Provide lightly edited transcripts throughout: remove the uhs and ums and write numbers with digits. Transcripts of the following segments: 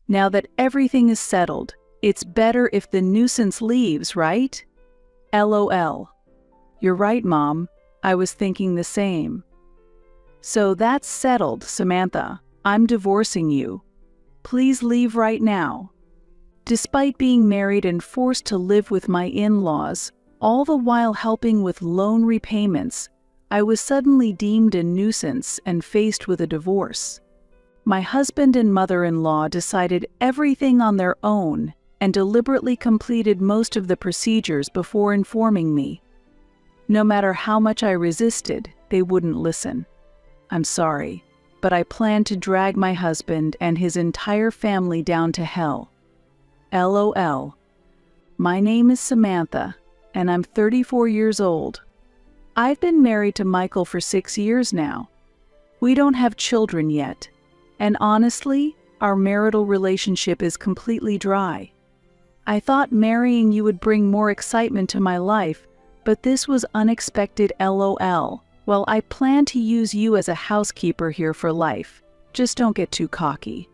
Now that everything is settled, it's better if the nuisance leaves, right? LOL. You're right, Mom. I was thinking the same. So that's settled, Samantha. I'm divorcing you. Please leave right now. Despite being married and forced to live with my in-laws, all the while helping with loan repayments, I was suddenly deemed a nuisance and faced with a divorce. My husband and mother-in-law decided everything on their own and deliberately completed most of the procedures before informing me. No matter how much I resisted, they wouldn't listen. I'm sorry, but I plan to drag my husband and his entire family down to hell. LOL. My name is Samantha, and I'm 34 years old. I've been married to Michael for 6 years now. We don't have children yet, and honestly, our marital relationship is completely dry. I thought marrying you would bring more excitement to my life, but this was unexpected. LOL. Well, I plan to use you as a housekeeper here for life. Just don't get too cocky.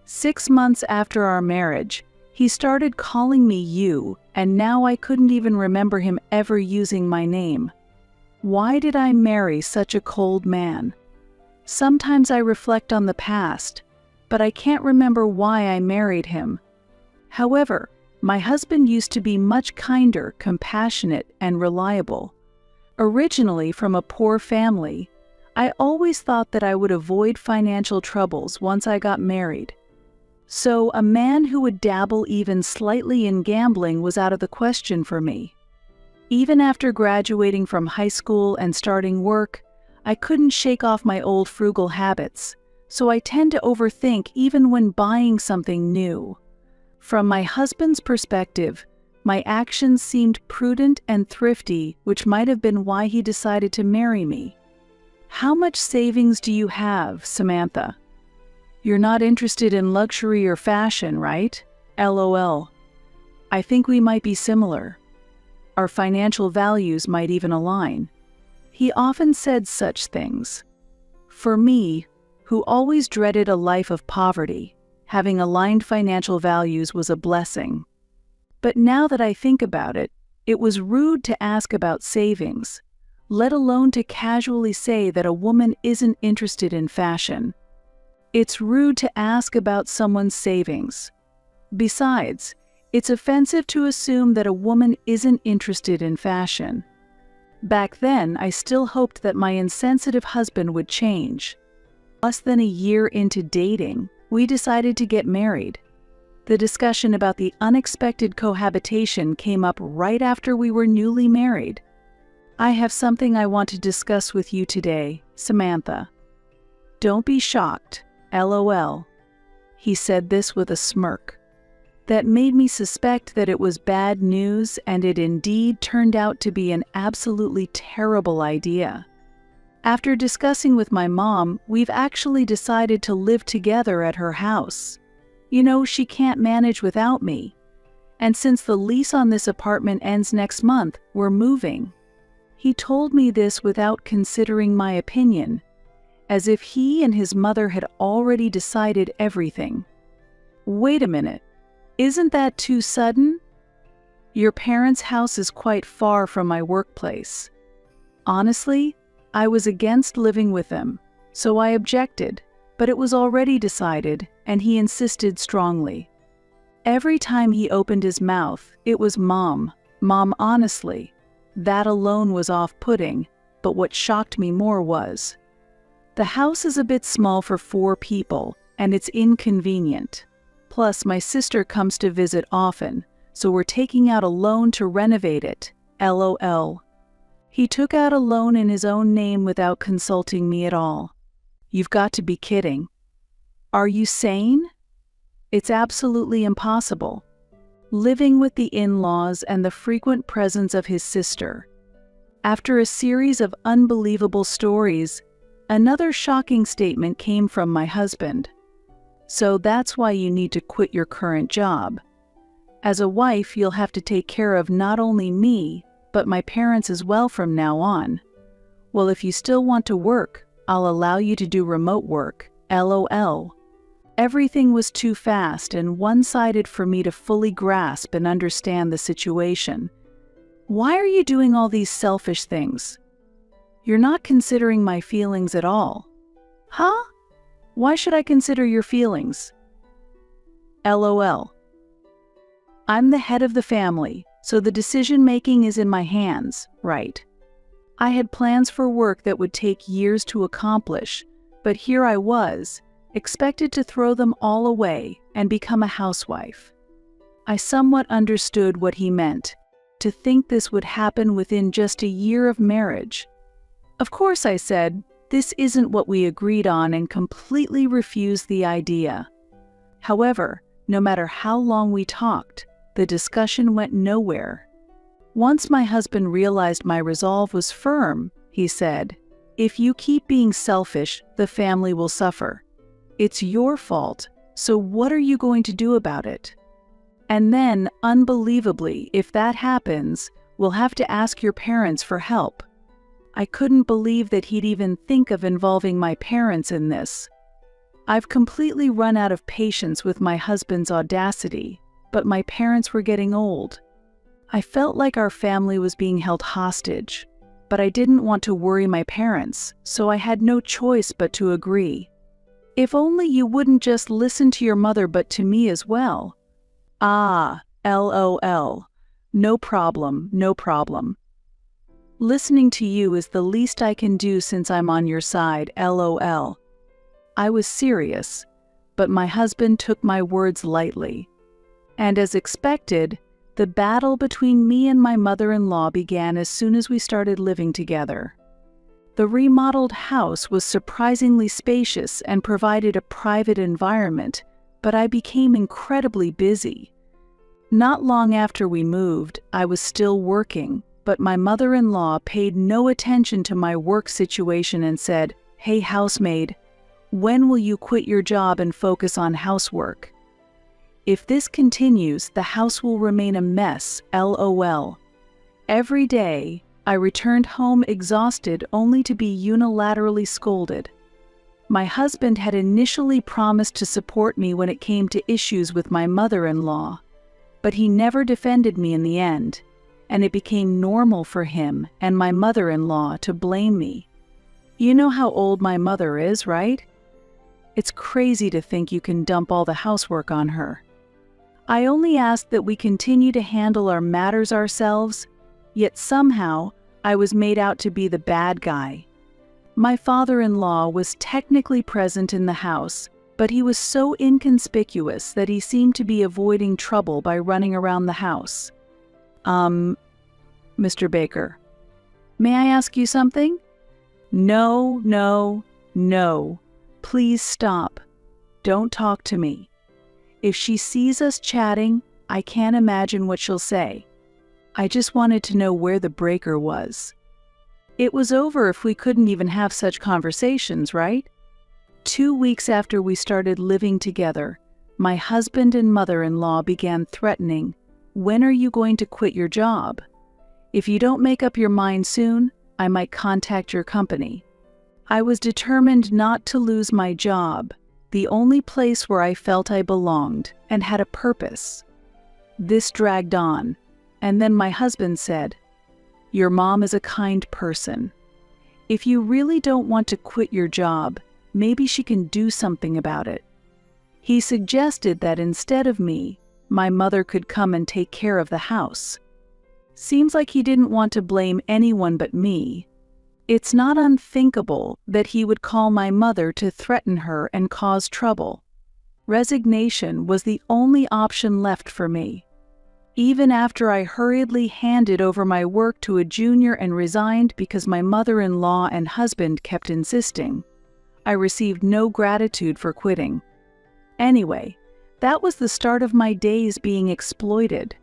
6 months after our marriage, he started calling me you, and now I couldn't even remember him ever using my name. Why did I marry such a cold man? Sometimes I reflect on the past, but I can't remember why I married him. However, my husband used to be much kinder, compassionate, and reliable. Originally from a poor family, I always thought that I would avoid financial troubles once I got married. So a man who would dabble even slightly in gambling was out of the question for me. Even after graduating from high school and starting work, I couldn't shake off my old frugal habits, so I tend to overthink even when buying something new. From my husband's perspective, my actions seemed prudent and thrifty, which might have been why he decided to marry me. How much savings do you have, Samantha? You're not interested in luxury or fashion, right? LOL. I think we might be similar. Our financial values might even align. He often said such things. For me, who always dreaded a life of poverty, having aligned financial values was a blessing. But now that I think about it, it was rude to ask about savings, let alone to casually say that a woman isn't interested in fashion. It's rude to ask about someone's savings. Besides, it's offensive to assume that a woman isn't interested in fashion. Back then, I still hoped that my insensitive husband would change. Less than a year into dating, we decided to get married. The discussion about the unexpected cohabitation came up right after we were newly married. I have something I want to discuss with you today, Samantha. Don't be shocked, LOL. He said this with a smirk. That made me suspect that it was bad news, and it indeed turned out to be an absolutely terrible idea. After discussing with my mom, we've actually decided to live together at her house. You know, she can't manage without me. And since the lease on this apartment ends next month, we're moving. He told me this without considering my opinion, as if he and his mother had already decided everything. Wait a minute. Isn't that too sudden? Your parents' house is quite far from my workplace. Honestly, I was against living with them, so I objected, but it was already decided, and he insisted strongly. Every time he opened his mouth, it was Mom, Mom. Honestly, that alone was off-putting, but what shocked me more was, the house is a bit small for 4 people, and it's inconvenient. Plus, my sister comes to visit often, so we're taking out a loan to renovate it. LOL. He took out a loan in his own name without consulting me at all. You've got to be kidding. Are you sane? It's absolutely impossible. Living with the in-laws and the frequent presence of his sister. After a series of unbelievable stories, another shocking statement came from my husband. So that's why you need to quit your current job. As a wife, you'll have to take care of not only me, but my parents as well from now on. Well, if you still want to work, I'll allow you to do remote work. LOL. Everything was too fast and one-sided for me to fully grasp and understand the situation. Why are you doing all these selfish things? You're not considering my feelings at all. Huh? Why should I consider your feelings? LOL. I'm the head of the family, so the decision-making is in my hands, right? I had plans for work that would take years to accomplish, but here I was, expected to throw them all away and become a housewife. I somewhat understood what he meant, to think this would happen within just a year of marriage. Of course, I said, this isn't what we agreed on, and completely refused the idea. However, no matter how long we talked, the discussion went nowhere. Once my husband realized my resolve was firm, he said, "If you keep being selfish, the family will suffer. It's your fault, so what are you going to do about it? And then, unbelievably, if that happens, we'll have to ask your parents for help." I couldn't believe that he'd even think of involving my parents in this. I've completely run out of patience with my husband's audacity, but my parents were getting old. I felt like our family was being held hostage, but I didn't want to worry my parents, so I had no choice but to agree. "If only you wouldn't just listen to your mother but to me as well." Ah, LOL. No problem, no problem. Listening to you is the least I can do since I'm on your side, LOL. I was serious, but my husband took my words lightly. And as expected, the battle between me and my mother-in-law began as soon as we started living together. The remodeled house was surprisingly spacious and provided a private environment, but I became incredibly busy. Not long after we moved, I was still working, but my mother-in-law paid no attention to my work situation and said, "Hey, housemaid, when will you quit your job and focus on housework? If this continues, the house will remain a mess, LOL." Every day, I returned home exhausted only to be unilaterally scolded. My husband had initially promised to support me when it came to issues with my mother-in-law, but he never defended me in the end, and it became normal for him and my mother-in-law to blame me. You know how old my mother is, right? It's crazy to think you can dump all the housework on her. I only asked that we continue to handle our matters ourselves, yet somehow I was made out to be the bad guy. My father-in-law was technically present in the house, but he was so inconspicuous that he seemed to be avoiding trouble by running around the house. Mr. Baker, may I ask you something? No, no, no. Please stop. Don't talk to me. If she sees us chatting, I can't imagine what she'll say. I just wanted to know where the breaker was. It was over if we couldn't even have such conversations, right? 2 weeks after we started living together, my husband and mother-in-law began threatening, "When are you going to quit your job? If you don't make up your mind soon, I might contact your company." I was determined not to lose my job, the only place where I felt I belonged and had a purpose. This dragged on, and then my husband said, "Your mom is a kind person. If you really don't want to quit your job, maybe she can do something about it." He suggested that instead of me, my mother could come and take care of the house. Seems like he didn't want to blame anyone but me. It's not unthinkable that he would call my mother to threaten her and cause trouble. Resignation was the only option left for me. Even after I hurriedly handed over my work to a junior and resigned because my mother-in-law and husband kept insisting, I received no gratitude for quitting. Anyway, that was the start of my days being exploited.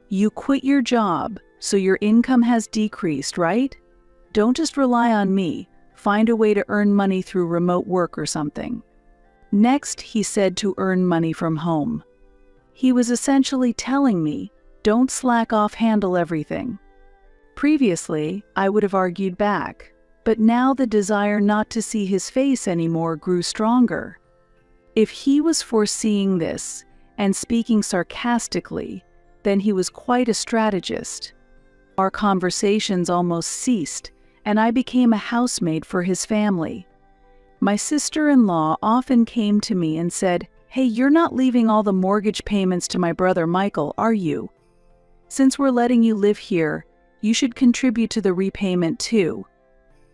You quit your job, so your income has decreased, right? Don't just rely on me. Find a way to earn money through remote work or something. Next, he said to earn money from home. He was essentially telling me, don't slack off, handle everything. Previously, I would have argued back, but now the desire not to see his face anymore grew stronger. If he was foreseeing this and speaking sarcastically, then he was quite a strategist. Our conversations almost ceased, and I became a housemaid for his family. My sister-in-law often came to me and said, "Hey, you're not leaving all the mortgage payments to my brother Michael, are you? Since we're letting you live here, you should contribute to the repayment too.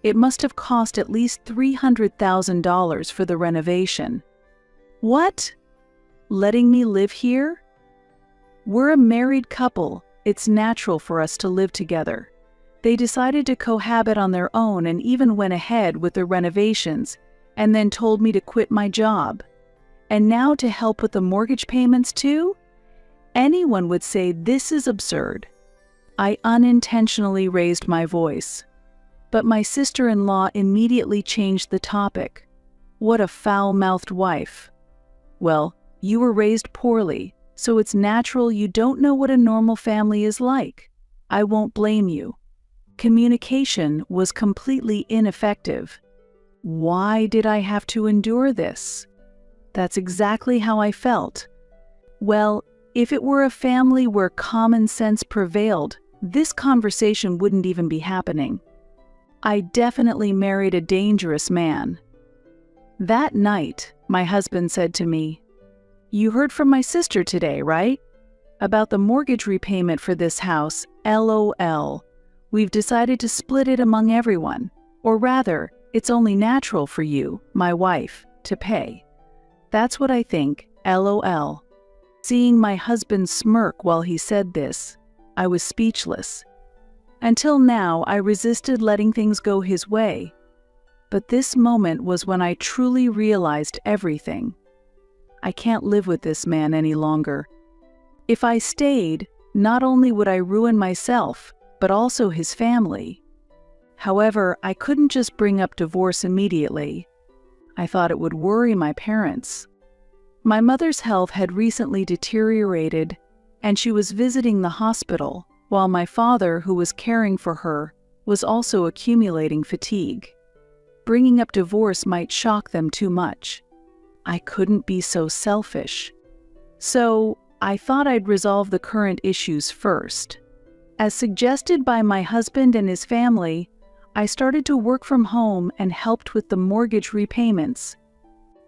It must have cost at least $300,000 for the renovation." What? Letting me live here? We're a married couple. It's natural for us to live together. They decided to cohabit on their own and even went ahead with the renovations and then told me to quit my job. And now to help with the mortgage payments too? Anyone would say this is absurd. I unintentionally raised my voice. But my sister-in-law immediately changed the topic. What a foul-mouthed wife. Well, you were raised poorly, so it's natural you don't know what a normal family is like. I won't blame you. Communication was completely ineffective. Why did I have to endure this? That's exactly how I felt. Well, if it were a family where common sense prevailed, this conversation wouldn't even be happening. I definitely married a dangerous man. That night, my husband said to me, "You heard from my sister today, right? About the mortgage repayment for this house, LOL. We've decided to split it among everyone. Or rather, it's only natural for you, my wife, to pay. That's what I think, LOL." Seeing my husband smirk while he said this, I was speechless. Until now, I resisted letting things go his way. But this moment was when I truly realized everything. I can't live with this man any longer. If I stayed, not only would I ruin myself, but also his family. However, I couldn't just bring up divorce immediately. I thought it would worry my parents. My mother's health had recently deteriorated, and she was visiting the hospital, while my father, who was caring for her, was also accumulating fatigue. Bringing up divorce might shock them too much. I couldn't be so selfish. So, I thought I'd resolve the current issues first. As suggested by my husband and his family, I started to work from home and helped with the mortgage repayments.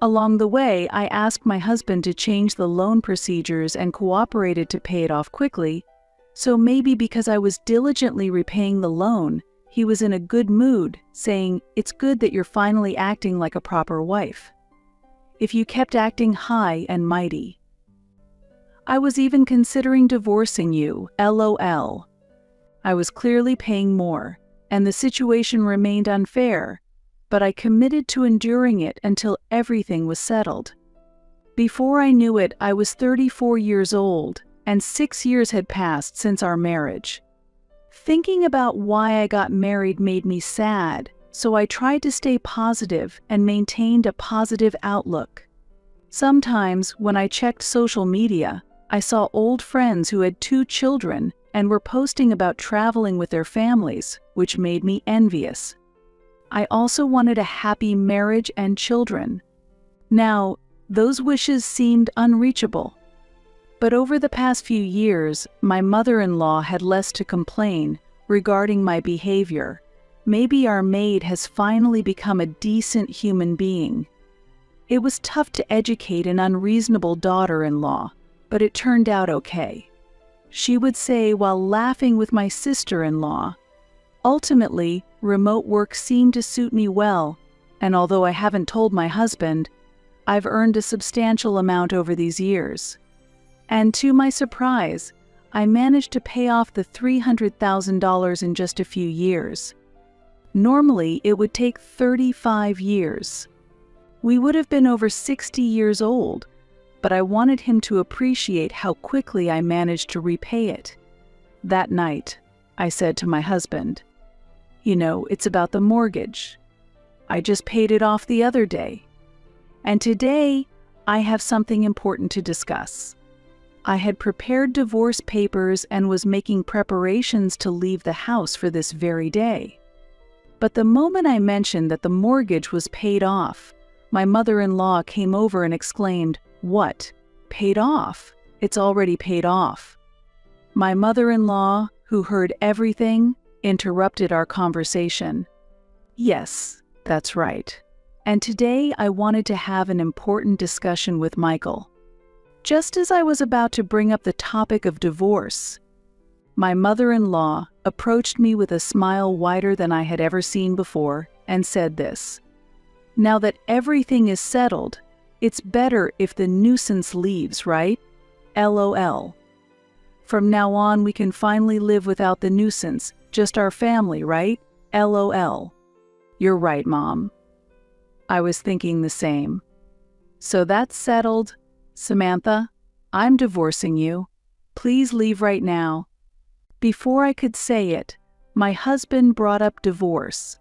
Along the way, I asked my husband to change the loan procedures and cooperated to pay it off quickly, so maybe because I was diligently repaying the loan, he was in a good mood, saying, "It's good that you're finally acting like a proper wife. If you kept acting high and mighty. I was even considering divorcing you, LOL. I was clearly paying more, and the situation remained unfair, but I committed to enduring it until everything was settled. Before I knew it, I was 34 years old, and 6 years had passed since our marriage. Thinking about why I got married made me sad, so I tried to stay positive and maintained a positive outlook. Sometimes, when I checked social media, I saw old friends who had 2 children and were posting about traveling with their families, which made me envious. I also wanted a happy marriage and children. Now, those wishes seemed unreachable. But over the past few years, my mother-in-law had less to complain regarding my behavior. Maybe our maid has finally become a decent human being. It was tough to educate an unreasonable daughter-in-law, but it turned out okay. She would say while laughing with my sister-in-law, "Ultimately, remote work seemed to suit me well, and although I haven't told my husband, I've earned a substantial amount over these years." And to my surprise, I managed to pay off the $300,000 in just a few years. Normally, it would take 35 years. We would have been over 60 years old, but I wanted him to appreciate how quickly I managed to repay it. That night, I said to my husband, "You know, it's about the mortgage. I just paid it off the other day. And today, I have something important to discuss." I had prepared divorce papers and was making preparations to leave the house for this very day. But the moment I mentioned that the mortgage was paid off, my mother-in-law came over and exclaimed, "What? Paid off? It's already paid off." My mother-in-law, who heard everything, interrupted our conversation. "Yes, that's right. And today I wanted to have an important discussion with Michael." Just as I was about to bring up the topic of divorce, my mother-in-law approached me with a smile wider than I had ever seen before and said this: "Now that everything is settled, it's better if the nuisance leaves, right? LOL. From now on we can finally live without the nuisance, just our family, right? LOL. You're right, Mom." I was thinking the same. "So that's settled. Samantha, I'm divorcing you. Please leave right now." Before I could say it, my husband brought up divorce.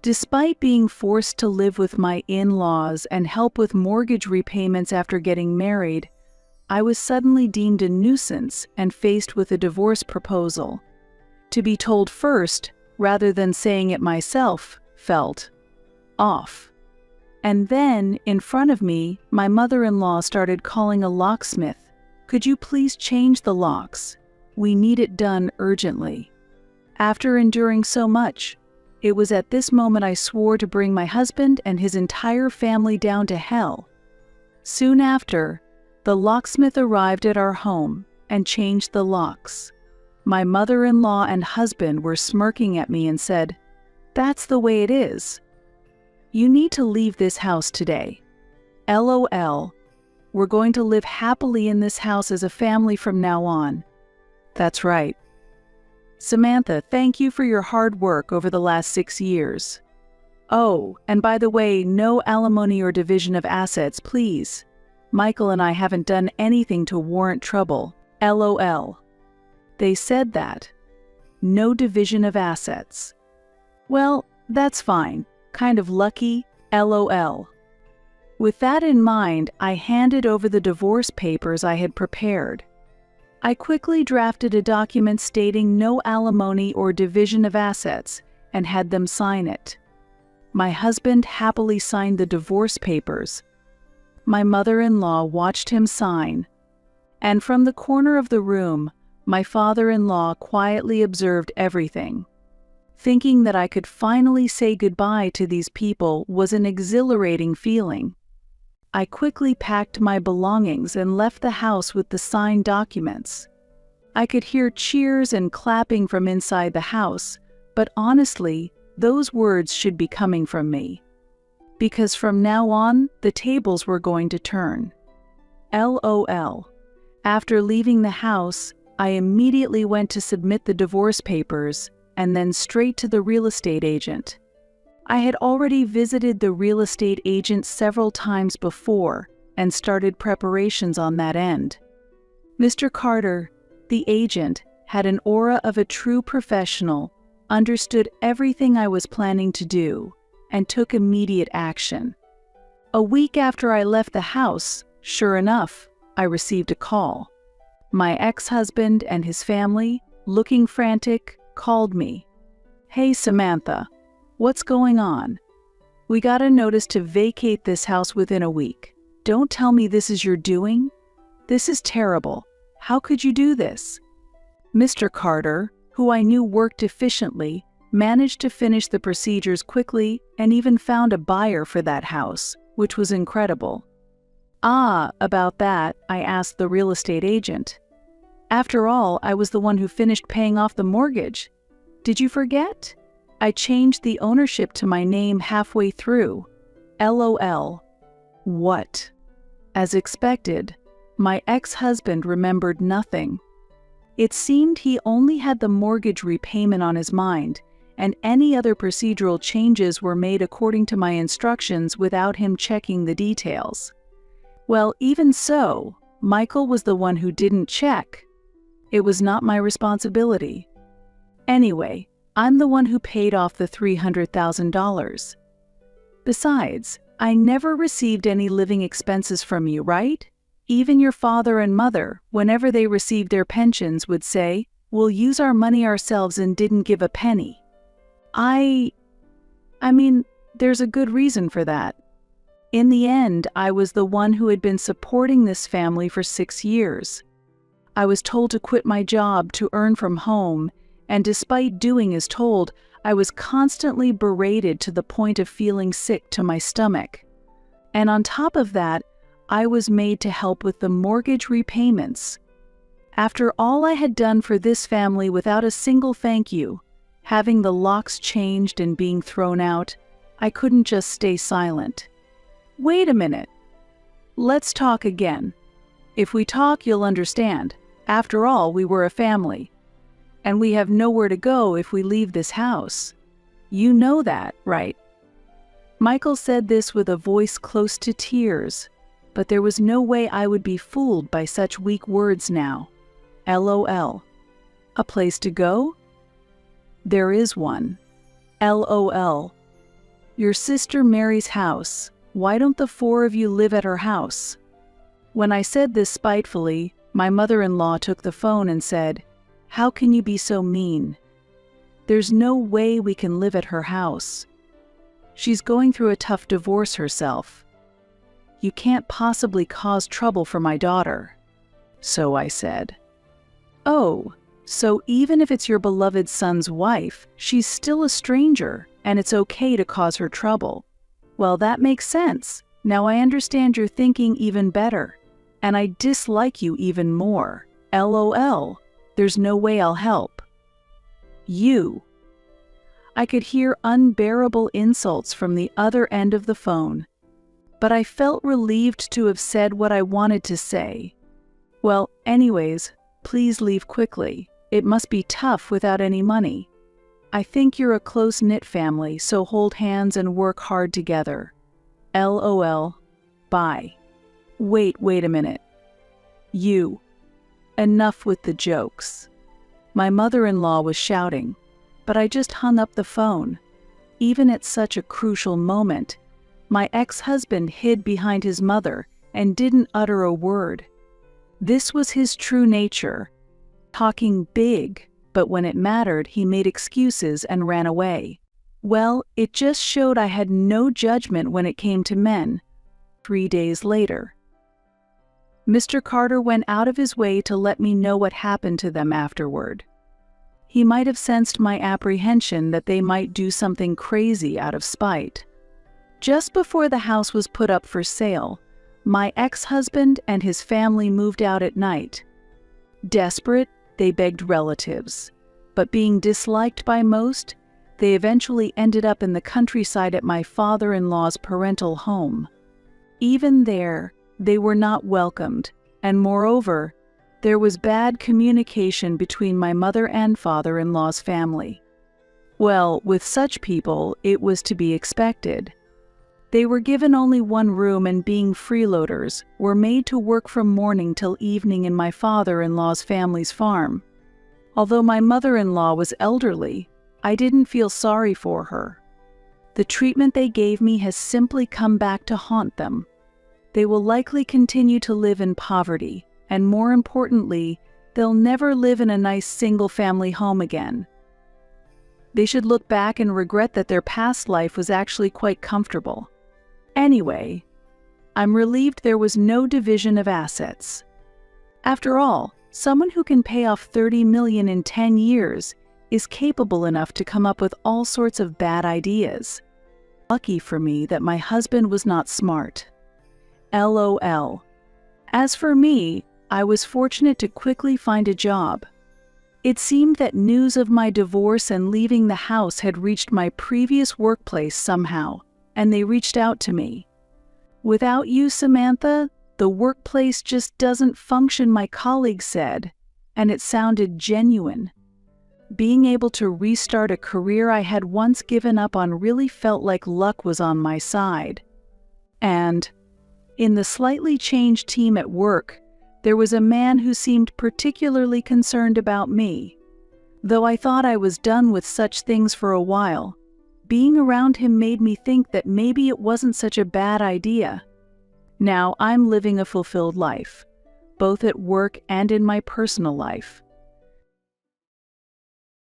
Despite being forced to live with my in-laws and help with mortgage repayments after getting married, I was suddenly deemed a nuisance and faced with a divorce proposal. To be told first, rather than saying it myself, felt off. And then, in front of me, my mother-in-law started calling a locksmith. "Could you please change the locks? We need it done urgently." After enduring so much, it was at this moment I swore to bring my husband and his entire family down to hell. Soon after, the locksmith arrived at our home and changed the locks. My mother-in-law and husband were smirking at me and said, "That's the way it is. You need to leave this house today. LOL. We're going to live happily in this house as a family from now on." That's right. Samantha, thank you for your hard work over the last 6 years. Oh, and by the way, no alimony or division of assets, please. Michael and I haven't done anything to warrant trouble. LOL. They said that. No division of assets. Well, that's fine. Kind of lucky. LOL. With that in mind, I handed over the divorce papers I had prepared. I quickly drafted a document stating no alimony or division of assets and had them sign it. My husband happily signed the divorce papers. My mother-in-law watched him sign, and from the corner of the room, my father-in-law quietly observed everything. Thinking that I could finally say goodbye to these people was an exhilarating feeling. I quickly packed my belongings and left the house with the signed documents. I could hear cheers and clapping from inside the house, but honestly, those words should be coming from me. Because from now on, the tables were going to turn. LOL. After leaving the house, I immediately went to submit the divorce papers and then straight to the real estate agent. I had already visited the real estate agent several times before and started preparations on that end. Mr. Carter, the agent, had an aura of a true professional, understood everything I was planning to do, and took immediate action. A week after I left the house, sure enough, I received a call. My ex-husband and his family, looking frantic, called me. "Hey Samantha, what's going on? We got a notice to vacate this house within a week. Don't tell me this is your doing? This is terrible. How could you do this?" Mr. Carter, who I knew worked efficiently, managed to finish the procedures quickly and even found a buyer for that house, which was incredible. About that, I asked the real estate agent. After all, I was the one who finished paying off the mortgage. Did you forget? I changed the ownership to my name halfway through. LOL. What? As expected, my ex-husband remembered nothing. It seemed he only had the mortgage repayment on his mind, and any other procedural changes were made according to my instructions without him checking the details. Well, even so, Michael was the one who didn't check. It was not my responsibility. Anyway, I'm the one who paid off the $300,000. Besides, I never received any living expenses from you, right? Even your father and mother, whenever they received their pensions, would say, "We'll use our money ourselves," and didn't give a penny. I mean, there's a good reason for that. In the end, I was the one who had been supporting this family for 6 years. I was told to quit my job to earn from home, and despite doing as told, I was constantly berated to the point of feeling sick to my stomach. And on top of that, I was made to help with the mortgage repayments. After all I had done for this family without a single thank you, having the locks changed and being thrown out, I couldn't just stay silent. Wait a minute. Let's talk again. If we talk, you'll understand. After all, we were a family. And we have nowhere to go if we leave this house. You know that, right? Michael said this with a voice close to tears, but there was no way I would be fooled by such weak words now. LOL. A place to go? There is one. LOL. Your sister Mary's house. Why don't the 4 of you live at her house? When I said this spitefully, my mother-in-law took the phone and said, "How can you be so mean? There's no way we can live at her house. She's going through a tough divorce herself. You can't possibly cause trouble for my daughter." So I said, "Oh, so even if it's your beloved son's wife, she's still a stranger, and it's okay to cause her trouble. Well, that makes sense. Now I understand your thinking even better, and I dislike you even more. LOL. There's no way I'll help. You." I could hear unbearable insults from the other end of the phone, but I felt relieved to have said what I wanted to say. "Well, anyways, please leave quickly. It must be tough without any money. I think you're a close-knit family, so hold hands and work hard together. LOL. Bye." Wait a minute. You. Enough with the jokes. My mother-in-law was shouting, but I just hung up the phone. Even at such a crucial moment, my ex-husband hid behind his mother and didn't utter a word. This was his true nature, talking big, but when it mattered, he made excuses and ran away. Well, it just showed I had no judgment when it came to men. 3 days later, Mr. Carter went out of his way to let me know what happened to them afterward. He might have sensed my apprehension that they might do something crazy out of spite. Just before the house was put up for sale, my ex-husband and his family moved out at night. Desperate, they begged relatives, but being disliked by most, they eventually ended up in the countryside at my father-in-law's parental home. Even there, they were not welcomed, and moreover, there was bad communication between my mother and father-in-law's family. Well, with such people, it was to be expected. They were given only one room and, being freeloaders, were made to work from morning till evening in my father-in-law's family's farm. Although my mother-in-law was elderly, I didn't feel sorry for her. The treatment they gave me has simply come back to haunt them. They will likely continue to live in poverty, and more importantly, they'll never live in a nice single-family home again. They should look back and regret that their past life was actually quite comfortable. Anyway, I'm relieved there was no division of assets. After all, someone who can pay off $30 million in 10 years is capable enough to come up with all sorts of bad ideas. Lucky for me that my husband was not smart. LOL. As for me, I was fortunate to quickly find a job. It seemed that news of my divorce and leaving the house had reached my previous workplace somehow, and they reached out to me. "Without you, Samantha, the workplace just doesn't function," my colleague said, and it sounded genuine. Being able to restart a career I had once given up on really felt like luck was on my side. And in the slightly changed team at work, there was a man who seemed particularly concerned about me. Though I thought I was done with such things for a while, being around him made me think that maybe it wasn't such a bad idea. Now I'm living a fulfilled life, both at work and in my personal life.